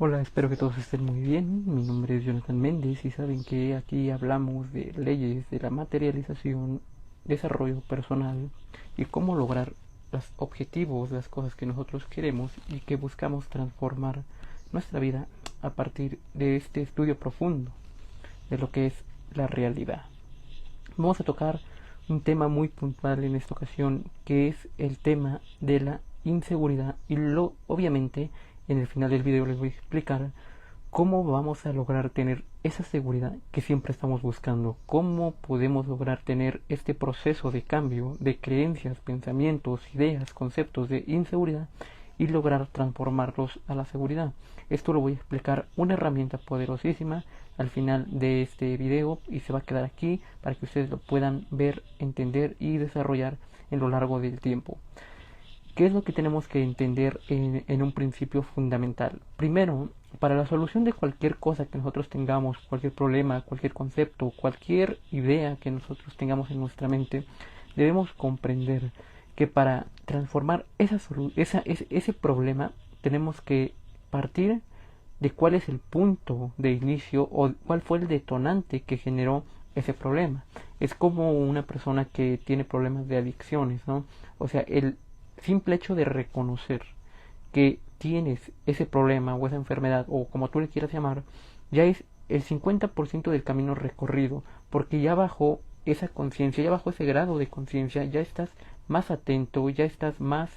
Hola, espero que todos estén muy bien. Mi nombre es Jonathan Méndez y saben que aquí hablamos de leyes de la materialización, desarrollo personal y cómo lograr los objetivos, las cosas que nosotros queremos y que buscamos transformar nuestra vida a partir de este estudio profundo de lo que es la realidad. Vamos a tocar un tema muy puntual en esta ocasión, que es el tema de la inseguridad, y obviamente en el final del video les voy a explicar cómo vamos a lograr tener esa seguridad que siempre estamos buscando, cómo podemos lograr tener este proceso de cambio de creencias, pensamientos, ideas, conceptos de inseguridad y lograr transformarlos a la seguridad. Esto lo voy a explicar, una herramienta poderosísima al final de este video, y se va a quedar aquí para que ustedes lo puedan ver, entender y desarrollar en lo largo del tiempo. ¿Qué es lo que tenemos que entender en un principio fundamental? Primero, para la solución de cualquier cosa que nosotros tengamos, cualquier problema, cualquier concepto, cualquier idea que nosotros tengamos en nuestra mente, debemos comprender que para transformar ese problema tenemos que partir de cuál es el punto de inicio o cuál fue el detonante que generó ese problema. Es como una persona que tiene problemas de adicciones, ¿no? O sea, el simple hecho de reconocer que tienes ese problema o esa enfermedad o como tú le quieras llamar, ya es el 50% del camino recorrido, porque ya bajo esa conciencia, ya bajo ese grado de conciencia, ya estás más atento, ya estás más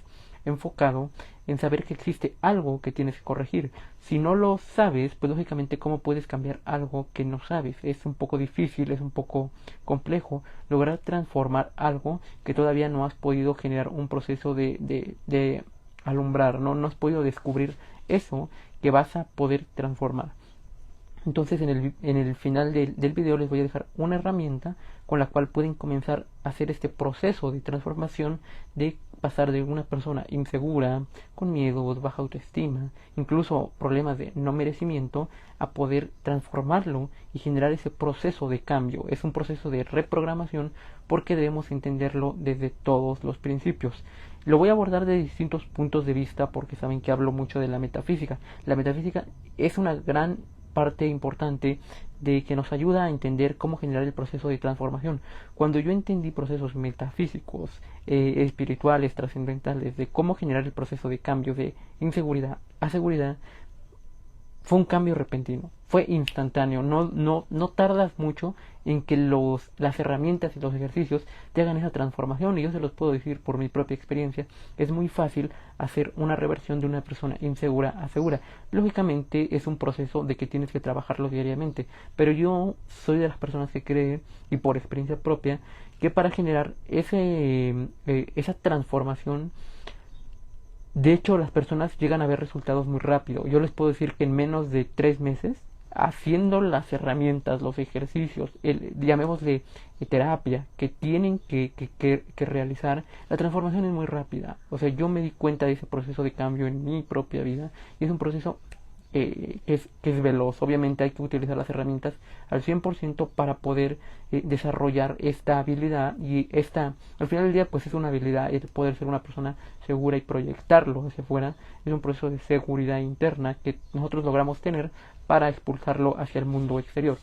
enfocado en saber que existe algo que tienes que corregir. Si no lo sabes, pues lógicamente cómo puedes cambiar algo que no sabes. Es un poco difícil, es un poco complejo lograr transformar algo que todavía no has podido generar un proceso de alumbrar, ¿no? No has podido descubrir eso que vas a poder transformar. Entonces en el final del video les voy a dejar una herramienta con la cual pueden comenzar a hacer este proceso de transformación, de pasar de una persona insegura, con miedos, baja autoestima, incluso problemas de no merecimiento, a poder transformarlo y generar ese proceso de cambio. Es un proceso de reprogramación porque debemos entenderlo desde todos los principios. Lo voy a abordar de distintos puntos de vista porque saben que hablo mucho de la metafísica. La metafísica es una gran parte importante de que nos ayuda a entender cómo generar el proceso de transformación. Cuando yo entendí procesos metafísicos, espirituales, trascendentales, de cómo generar el proceso de cambio de inseguridad a seguridad, fue un cambio repentino, fue instantáneo, no tardas mucho en que las herramientas y los ejercicios te hagan esa transformación, y yo se los puedo decir por mi propia experiencia. Es muy fácil hacer una reversión de una persona insegura a segura. Lógicamente es un proceso de que tienes que trabajarlo diariamente, pero yo soy de las personas que creen, y por experiencia propia, que para generar esa transformación, de hecho, las personas llegan a ver resultados muy rápido. Yo les puedo decir que en menos de 3 meses, haciendo las herramientas, los ejercicios, llamémosle terapia, que tienen que realizar, la transformación es muy rápida. O sea, yo me di cuenta de ese proceso de cambio en mi propia vida, y es un proceso que es veloz. Obviamente hay que utilizar las herramientas al 100% para poder desarrollar esta habilidad, y al final del día pues es una habilidad, el poder ser una persona segura y proyectarlo hacia afuera. Es un proceso de seguridad interna que nosotros logramos tener para expulsarlo hacia el mundo exterior.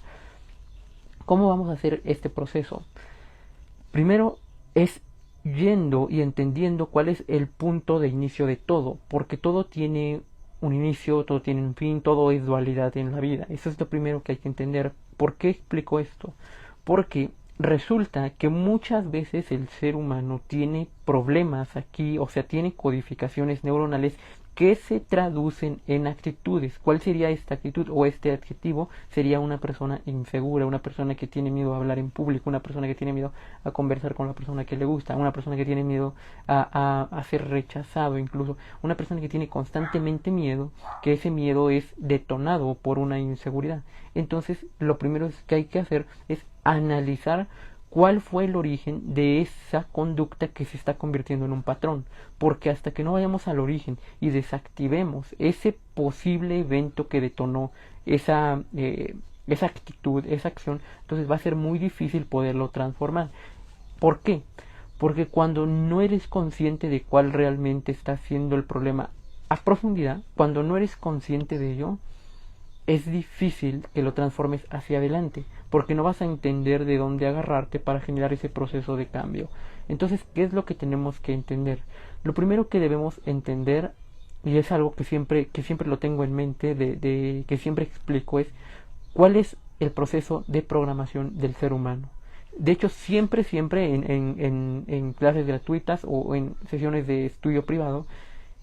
¿Cómo vamos a hacer este proceso? Primero es yendo y entendiendo cuál es el punto de inicio de todo, porque todo tiene un inicio, todo tiene un fin, todo es dualidad en la vida. Eso es lo primero que hay que entender. ¿Por qué explico esto? Porque resulta que muchas veces el ser humano tiene problemas aquí, o sea, tiene codificaciones neuronales que se traducen en actitudes. ¿Cuál sería esta actitud o este adjetivo? Sería una persona insegura, una persona que tiene miedo a hablar en público, una persona que tiene miedo a conversar con la persona que le gusta, una persona que tiene miedo a ser rechazado, incluso una persona que tiene constantemente miedo, que ese miedo es detonado por una inseguridad. Entonces, lo primero que hay que hacer es analizar cuál fue el origen de esa conducta que se está convirtiendo en un patrón, porque hasta que no vayamos al origen y desactivemos ese posible evento que detonó esa actitud, esa acción, entonces va a ser muy difícil poderlo transformar. ¿Por qué? Porque cuando no eres consciente de cuál realmente está siendo el problema a profundidad, cuando no eres consciente de ello, es difícil que lo transformes hacia adelante, porque no vas a entender de dónde agarrarte para generar ese proceso de cambio. Entonces, ¿qué es lo que tenemos que entender? Lo primero que debemos entender, y es algo que siempre lo tengo en mente, que siempre explico, es cuál es el proceso de programación del ser humano. De hecho, siempre en clases gratuitas o en sesiones de estudio privado,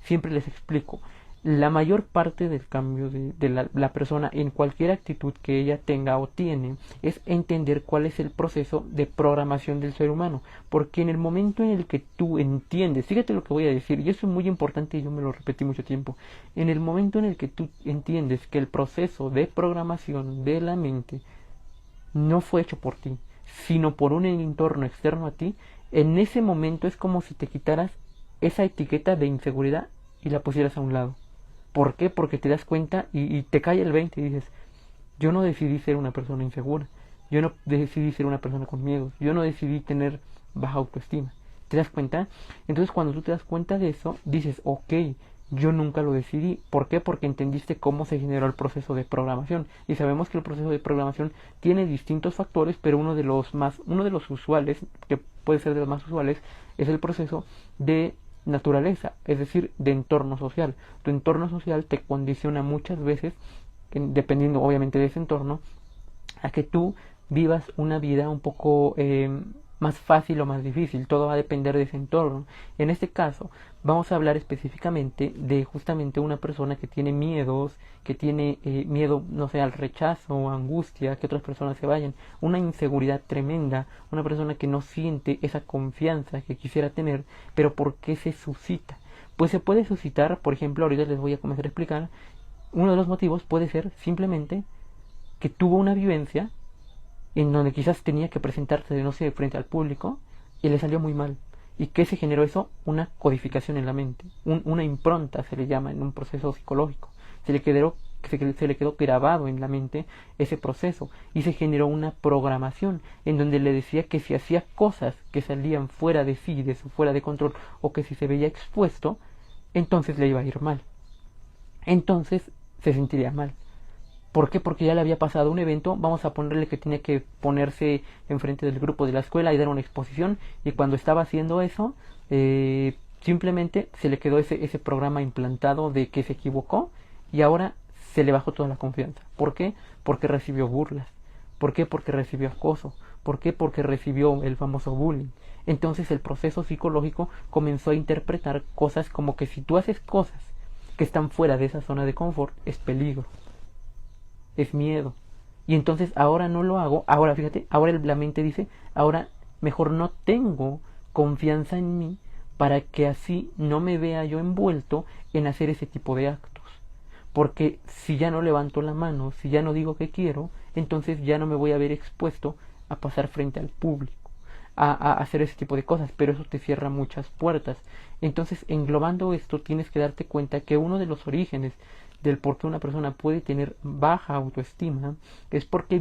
siempre les explico. La mayor parte del cambio de la persona en cualquier actitud que ella tenga o tiene es entender cuál es el proceso de programación del ser humano. Porque en el momento en el que tú entiendes, fíjate lo que voy a decir, y eso es muy importante y yo me lo repetí mucho tiempo, en el momento en el que tú entiendes que el proceso de programación de la mente no fue hecho por ti, sino por un entorno externo a ti, en ese momento es como si te quitaras esa etiqueta de inseguridad y la pusieras a un lado. ¿Por qué? Porque te das cuenta y te cae el 20 y dices, yo no decidí ser una persona insegura, yo no decidí ser una persona con miedos, yo no decidí tener baja autoestima. ¿Te das cuenta? Entonces cuando tú te das cuenta de eso, dices, ok, yo nunca lo decidí. ¿Por qué? Porque entendiste cómo se generó el proceso de programación. Y sabemos que el proceso de programación tiene distintos factores, pero uno de los usuales, que puede ser de los más usuales, es el proceso de naturaleza, es decir, de entorno social. Tu entorno social te condiciona muchas veces, dependiendo obviamente de ese entorno, a que tú vivas una vida un poco más fácil o más difícil. Todo va a depender de ese entorno. En este caso, vamos a hablar específicamente de justamente una persona que tiene miedos, que tiene miedo, no sé, al rechazo, angustia, que otras personas se vayan, una inseguridad tremenda, una persona que no siente esa confianza que quisiera tener, pero ¿por qué se suscita? Pues se puede suscitar, por ejemplo, ahorita les voy a comenzar a explicar, uno de los motivos puede ser simplemente que tuvo una vivencia en donde quizás tenía que presentarse, no sé, frente al público y le salió muy mal. ¿Y qué se generó eso? Una codificación en la mente, una impronta se le llama en un proceso psicológico. Se le quedó grabado en la mente ese proceso y se generó una programación en donde le decía que si hacía cosas que salían fuera de sí, fuera de control, o que si se veía expuesto, entonces le iba a ir mal. Entonces se sentiría mal. ¿Por qué? Porque ya le había pasado un evento, vamos a ponerle que tenía que ponerse enfrente del grupo de la escuela y dar una exposición, y cuando estaba haciendo eso, simplemente se le quedó ese programa implantado de que se equivocó y ahora se le bajó toda la confianza. ¿Por qué? Porque recibió burlas. ¿Por qué? Porque recibió acoso. ¿Por qué? Porque recibió el famoso bullying. Entonces el proceso psicológico comenzó a interpretar cosas como que si tú haces cosas que están fuera de esa zona de confort, es peligro, es miedo. Y entonces ahora no lo hago. Ahora fíjate, ahora la mente dice, ahora mejor no tengo confianza en mí para que así no me vea yo envuelto en hacer ese tipo de actos. Porque si ya no levanto la mano, si ya no digo que quiero, entonces ya no me voy a ver expuesto a pasar frente al público, a hacer ese tipo de cosas, pero eso te cierra muchas puertas. Entonces, englobando esto, tienes que darte cuenta que uno de los orígenes del por qué una persona puede tener baja autoestima es porque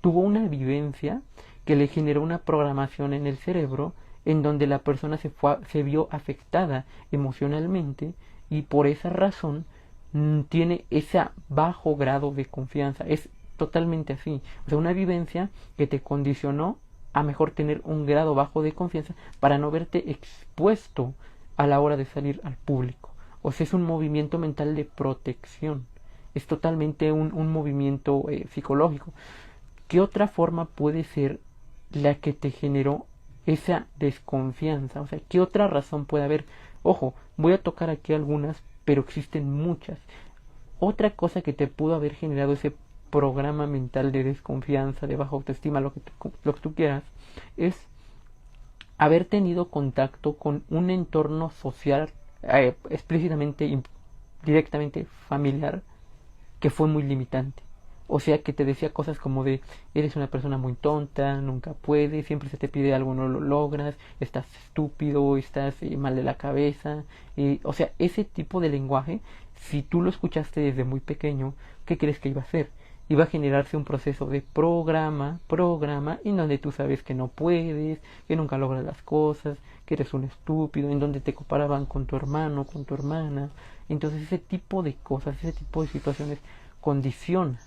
tuvo una vivencia que le generó una programación en el cerebro en donde la persona se vio afectada emocionalmente y por esa razón tiene ese bajo grado de confianza. Es totalmente así. O sea, una vivencia que te condicionó a mejor tener un grado bajo de confianza para no verte expuesto a la hora de salir al público. O sea, es un movimiento mental de protección. Es totalmente un movimiento psicológico. ¿Qué otra forma puede ser la que te generó esa desconfianza? O sea, ¿qué otra razón puede haber? Ojo, voy a tocar aquí algunas, pero existen muchas. Otra cosa que te pudo haber generado ese programa mental de desconfianza, de baja autoestima, lo que tú quieras, es haber tenido contacto con un entorno social explícitamente, directamente familiar, que fue muy limitante. O sea, que te decía cosas como de, eres una persona muy tonta, nunca puedes, siempre se te pide algo, no lo logras, estás estúpido, estás mal de la cabeza. O sea, ese tipo de lenguaje, si tú lo escuchaste desde muy pequeño, ¿qué crees que iba a hacer? Iba a generarse un proceso de programa, en donde tú sabes que no puedes, que nunca logras las cosas, que eres un estúpido, en donde te comparaban con tu hermano, con tu hermana, Entonces ese tipo de cosas, ese tipo de situaciones condiciona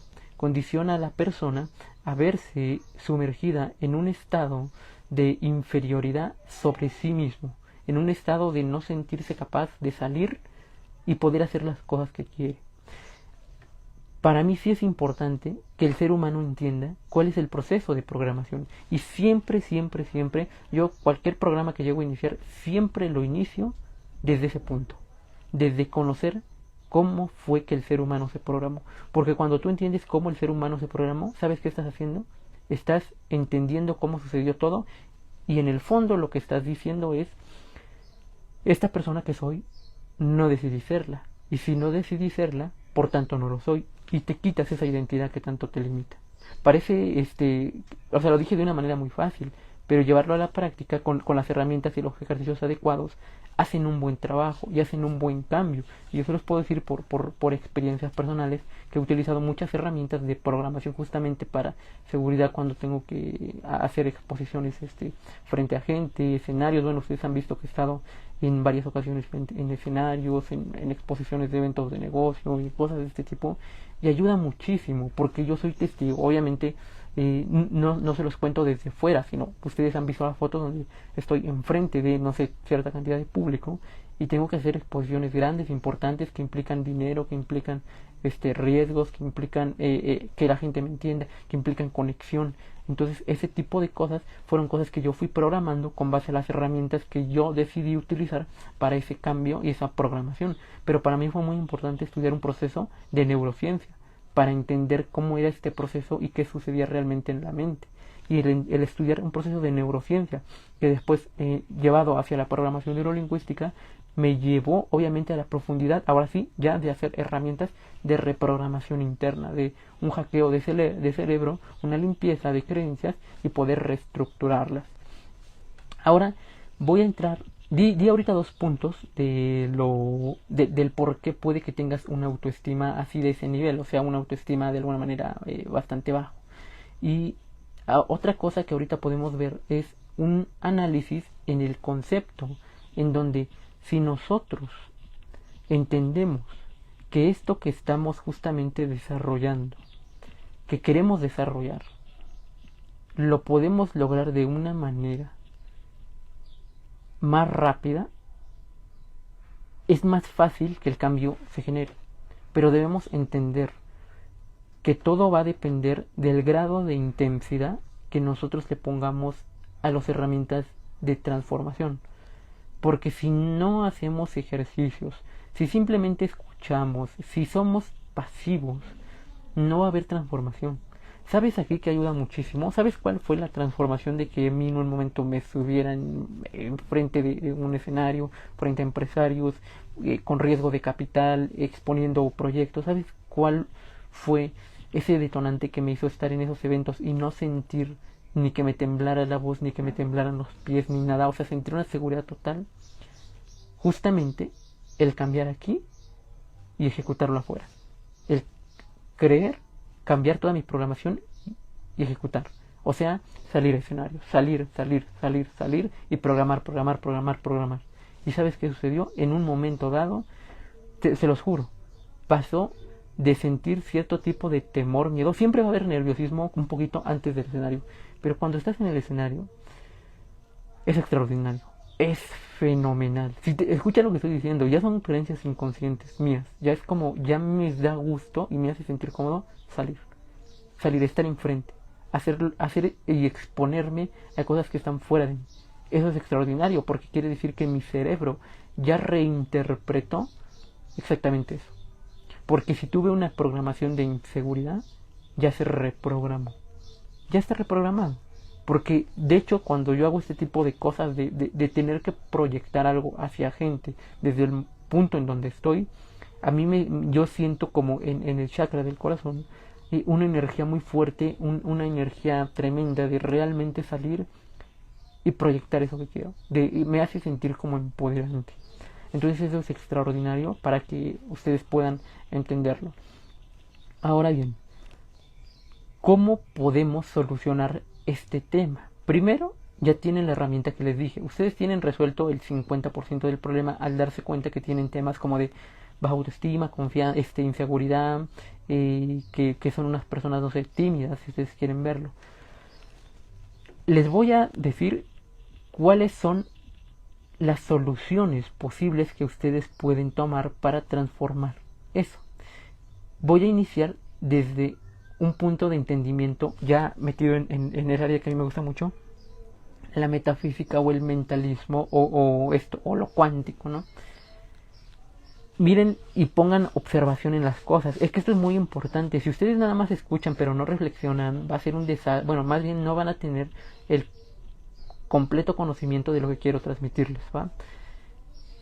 a la persona a verse sumergida en un estado de inferioridad sobre sí mismo, en un estado de no sentirse capaz de salir y poder hacer las cosas que quiere. Para mí sí es importante que el ser humano entienda cuál es el proceso de programación. Y siempre, yo cualquier programa que llego a iniciar, siempre lo inicio desde ese punto. Desde conocer cómo fue que el ser humano se programó. Porque cuando tú entiendes cómo el ser humano se programó, ¿sabes qué estás haciendo? Estás entendiendo cómo sucedió todo. Y en el fondo lo que estás diciendo es, esta persona que soy, no decidí serla. Y si no decidí serla, por tanto no lo soy. Y te quitas esa identidad que tanto te limita. Parece, o sea, lo dije de una manera muy fácil, pero llevarlo a la práctica con las herramientas y los ejercicios adecuados hacen un buen trabajo y hacen un buen cambio. Y yo se los puedo decir por experiencias personales, que he utilizado muchas herramientas de programación justamente para seguridad cuando tengo que hacer exposiciones frente a gente, escenarios. Bueno, ustedes han visto que he estado en varias ocasiones en escenarios, en exposiciones de eventos de negocio y cosas de este tipo, y ayuda muchísimo porque yo soy testigo. Obviamente no se los cuento desde fuera, sino ustedes han visto las fotos donde estoy enfrente de, no sé, cierta cantidad de público y tengo que hacer exposiciones grandes, importantes, que implican dinero, que implican riesgos, que implican que la gente me entienda, que implican conexión. Entonces ese tipo de cosas fueron cosas que yo fui programando con base a las herramientas que yo decidí utilizar para ese cambio y esa programación. Pero para mí fue muy importante estudiar un proceso de neurociencia para entender cómo era este proceso y qué sucedía realmente en la mente. Y el estudiar un proceso de neurociencia que después llevado hacia la programación neurolingüística me llevó obviamente a la profundidad, ahora sí, ya de hacer herramientas de reprogramación interna, de un hackeo de cerebro, una limpieza de creencias y poder reestructurarlas. Ahora voy a entrar, di ahorita 2 puntos del por qué puede que tengas una autoestima así de ese nivel, o sea, una autoestima de alguna manera bastante bajo. Y otra cosa que ahorita podemos ver es un análisis en el concepto, en donde si nosotros entendemos que esto que estamos justamente desarrollando, que queremos desarrollar, lo podemos lograr de una manera más rápida, es más fácil que el cambio se genere. Pero debemos entender que todo va a depender del grado de intensidad que nosotros le pongamos a las herramientas de transformación. Porque si no hacemos ejercicios, si simplemente escuchamos, si somos pasivos, no va a haber transformación. ¿Sabes aquí que ayuda muchísimo? ¿Sabes cuál fue la transformación de que a mí en un momento me subieran en frente de un escenario, frente a empresarios, con riesgo de capital, exponiendo proyectos? ¿Sabes cuál fue ese detonante que me hizo estar en esos eventos y no sentir ni que me temblara la voz, ni que me temblaran los pies, ni nada? O sea, sentir una seguridad total. Justamente el cambiar aquí y ejecutarlo afuera. El creer, cambiar toda mi programación y ejecutar. O sea, salir a escenarios, salir y programar. ¿Y sabes qué sucedió? En un momento dado, se los juro, pasó de sentir cierto tipo de temor, miedo. Siempre va a haber nerviosismo un poquito antes del escenario, pero cuando estás en el escenario es extraordinario, es fenomenal. Si escucha lo que estoy diciendo, ya son creencias inconscientes mías, ya es como, ya me da gusto y me hace sentir cómodo salir, estar enfrente, hacer y exponerme a cosas que están fuera de mí. Eso es extraordinario porque quiere decir que mi cerebro ya reinterpretó exactamente eso. Porque si tuve una programación de inseguridad, ya se reprogramó. Ya está reprogramado. Porque de hecho cuando yo hago este tipo de cosas de tener que proyectar algo hacia gente desde el punto en donde estoy, a mí yo siento como en el chakra del corazón una energía muy fuerte, una energía tremenda de realmente salir y proyectar eso que quiero. Me hace sentir como empoderante. Entonces eso es extraordinario para que ustedes puedan entenderlo. Ahora bien, ¿cómo podemos solucionar este tema? Primero, ya tienen la herramienta que les dije. Ustedes tienen resuelto el 50% del problema al darse cuenta que tienen temas como de baja autoestima, confianza, inseguridad, que son unas personas, no sé, tímidas, si ustedes quieren verlo. Les voy a decir cuáles son las soluciones posibles que ustedes pueden tomar para transformar eso. Voy a iniciar desde un punto de entendimiento ya metido en el área que a mí me gusta mucho, la metafísica o el mentalismo o lo cuántico, ¿no? Miren y pongan observación en las cosas. Es que esto es muy importante. Si ustedes nada más escuchan pero no reflexionan, va a ser un desastre. Bueno, más bien no van a tener el completo conocimiento de lo que quiero transmitirles, ¿va?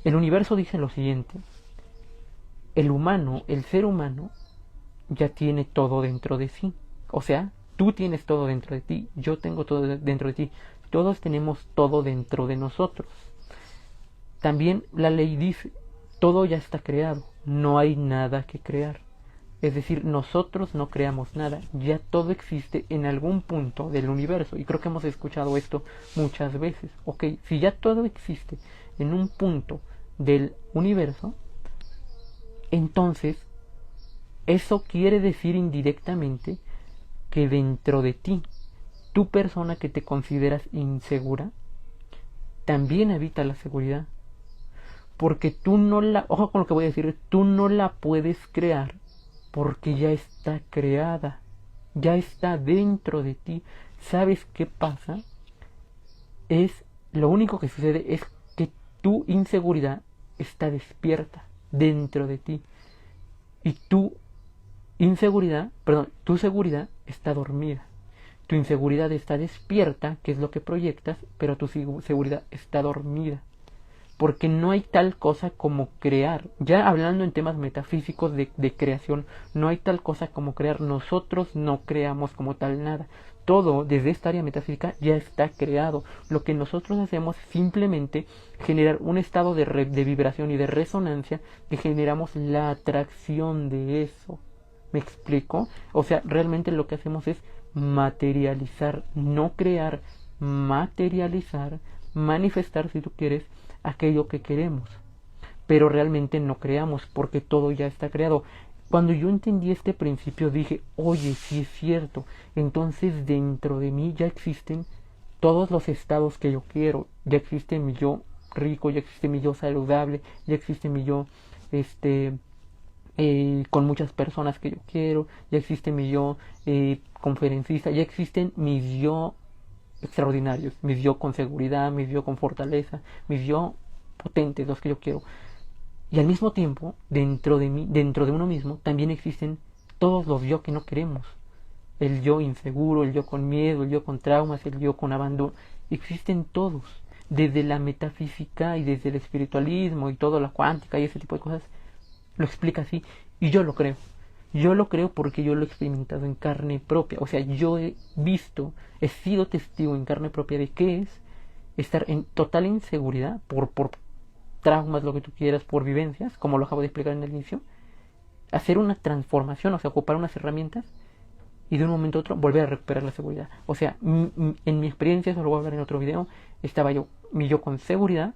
El universo dice lo siguiente: el ser humano ya tiene todo dentro de sí. O sea, tú tienes todo dentro de ti, yo tengo todo dentro de ti, todos tenemos todo dentro de nosotros. También la ley dice, todo ya está creado, no hay nada que crear. Es decir, nosotros no creamos nada, ya todo existe en algún punto del universo. Y creo que hemos escuchado esto muchas veces. Ok, si ya todo existe en un punto del universo, entonces eso quiere decir indirectamente que dentro de ti, tu persona que te consideras insegura, también habita la seguridad. Porque tú no la, ojo con lo que voy a decir, tú no la puedes crear porque ya está creada, ya está dentro de ti. ¿Sabes qué pasa? Lo único que sucede es que tu inseguridad está despierta dentro de ti y tu seguridad está dormida. Tu inseguridad está despierta, que es lo que proyectas, pero tu seguridad está dormida. Porque no hay tal cosa como crear. Ya hablando en temas metafísicos de creación, no hay tal cosa como crear. Nosotros no creamos como tal nada. Todo desde esta área metafísica ya está creado. Lo que nosotros hacemos es simplemente generar un estado de vibración y de resonancia que generamos la atracción de eso. ¿Me explico? O sea, realmente lo que hacemos es materializar, no crear, materializar, manifestar, si tú quieres, aquello que queremos, pero realmente no creamos porque todo ya está creado. Cuando yo entendí este principio dije, oye, sí es cierto, entonces dentro de mí ya existen todos los estados que yo quiero, ya existe mi yo rico, ya existe mi yo saludable, ya existe mi yo con muchas personas que yo quiero, ya existe mi yo conferencista, ya existen mis yo extraordinarios, mis yo con seguridad, mis yo con fortaleza, mis yo potentes, los que yo quiero. Y al mismo tiempo, dentro de mí, dentro de uno mismo, también existen todos los yo que no queremos. El yo inseguro, el yo con miedo, el yo con traumas, el yo con abandono. Existen todos. Desde la metafísica y desde el espiritualismo y toda la cuántica y ese tipo de cosas, lo explica así. Y yo lo creo. Yo lo creo porque yo lo he experimentado en carne propia. O sea, yo he sido testigo en carne propia de qué es estar en total inseguridad por traumas, lo que tú quieras, por vivencias, como lo acabo de explicar en el inicio. Hacer una transformación, o sea, ocupar unas herramientas y de un momento a otro volver a recuperar la seguridad. O sea, en mi experiencia, eso lo voy a hablar en otro video, estaba mi yo con seguridad.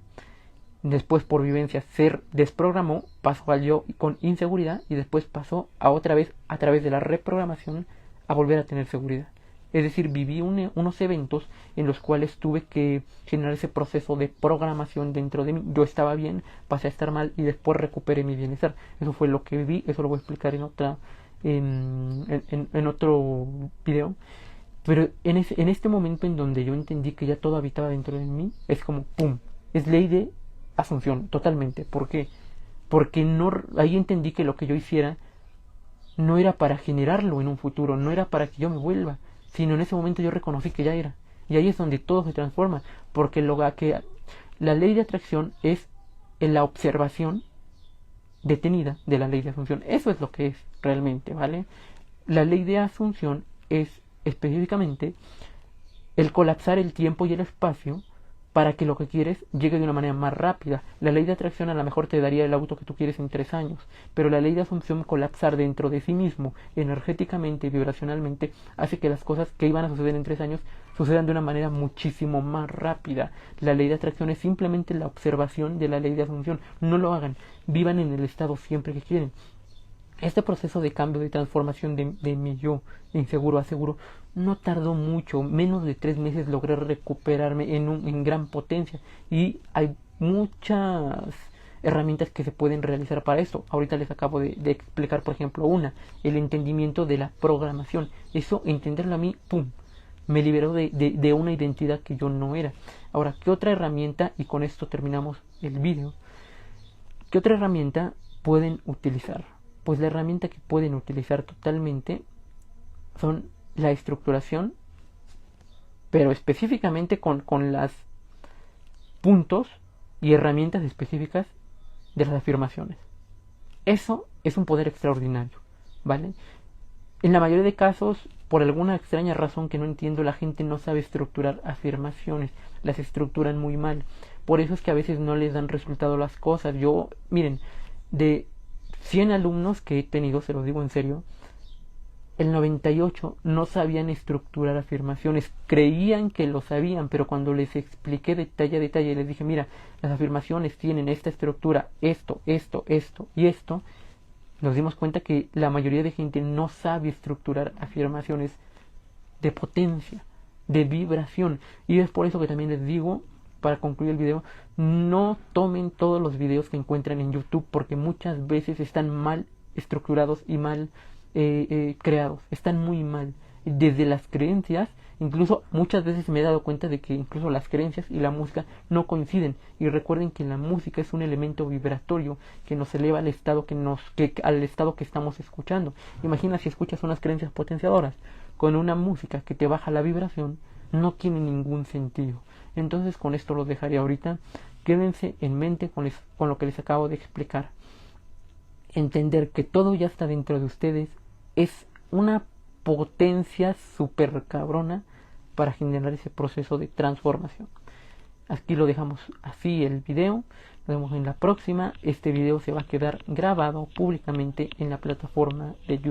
Después por vivencia se desprogramó, pasó al yo con inseguridad y después pasó a otra vez a través de la reprogramación a volver a tener seguridad. Es decir, viví unos eventos en los cuales tuve que generar ese proceso de programación dentro de mí. Yo estaba bien, pasé a estar mal y después recuperé mi bienestar. Eso fue lo que viví, eso lo voy a explicar en otro video. Pero en este momento en donde yo entendí que ya todo habitaba dentro de mí, es como ¡pum! Es ley de asunción, totalmente. ¿Por qué? Porque ahí entendí que lo que yo hiciera no era para generarlo en un futuro, no era para que yo me vuelva, sino en ese momento yo reconocí que ya era. Y ahí es donde todo se transforma, porque la ley de atracción es en la observación detenida de la ley de asunción. Eso es lo que es realmente, ¿vale? La ley de asunción es específicamente el colapsar el tiempo y el espacio para que lo que quieres llegue de una manera más rápida. La ley de atracción a lo mejor te daría el auto que tú quieres en 3 años, pero la ley de asunción, colapsar dentro de sí mismo, energéticamente y vibracionalmente, hace que las cosas que iban a suceder en 3 años sucedan de una manera muchísimo más rápida. La ley de atracción es simplemente la observación de la ley de asunción. No lo hagan. vivan en el estado siempre que quieren. Este proceso de cambio, de transformación de mi yo inseguro a seguro no tardó mucho, menos de 3 meses logré recuperarme en gran potencia, y hay muchas herramientas que se pueden realizar para esto. Ahorita les acabo de explicar, por ejemplo, el entendimiento de la programación. Eso, entenderlo a mí, ¡pum!, me liberó de una identidad que yo no era. Ahora, ¿qué otra herramienta? Y con esto terminamos el vídeo. ¿Qué otra herramienta pueden utilizar? Pues la herramienta que pueden utilizar totalmente son la estructuración, pero específicamente con las puntos y herramientas específicas de las afirmaciones. Eso es un poder extraordinario, ¿vale? En la mayoría de casos, por alguna extraña razón que no entiendo, la gente no sabe estructurar afirmaciones, las estructuran muy mal. Por eso es que a veces no les dan resultado las cosas. Yo, miren, de 100 alumnos que he tenido, se los digo en serio, el 98 no sabían estructurar afirmaciones. Creían que lo sabían, pero cuando les expliqué detalle a detalle, les dije, mira, las afirmaciones tienen esta estructura, esto, esto, esto y esto, nos dimos cuenta que la mayoría de gente no sabe estructurar afirmaciones de potencia, de vibración. Y es por eso que también les digo, para concluir el video, no tomen todos los videos que encuentran en YouTube, porque muchas veces están mal estructurados y mal creados, están muy mal. Desde las creencias, incluso muchas veces me he dado cuenta de que incluso las creencias y la música no coinciden. Y recuerden que la música es un elemento vibratorio que nos eleva al estado al estado que estamos escuchando. Imagina si escuchas unas creencias potenciadoras con una música que te baja la vibración, no tiene ningún sentido. Entonces, con esto los dejaré ahorita. Quédense en mente con lo que les acabo de explicar. Entender que todo ya está dentro de ustedes es una potencia súper cabrona para generar ese proceso de transformación. Aquí lo dejamos así el video. Nos vemos en la próxima. Este video se va a quedar grabado públicamente en la plataforma de YouTube.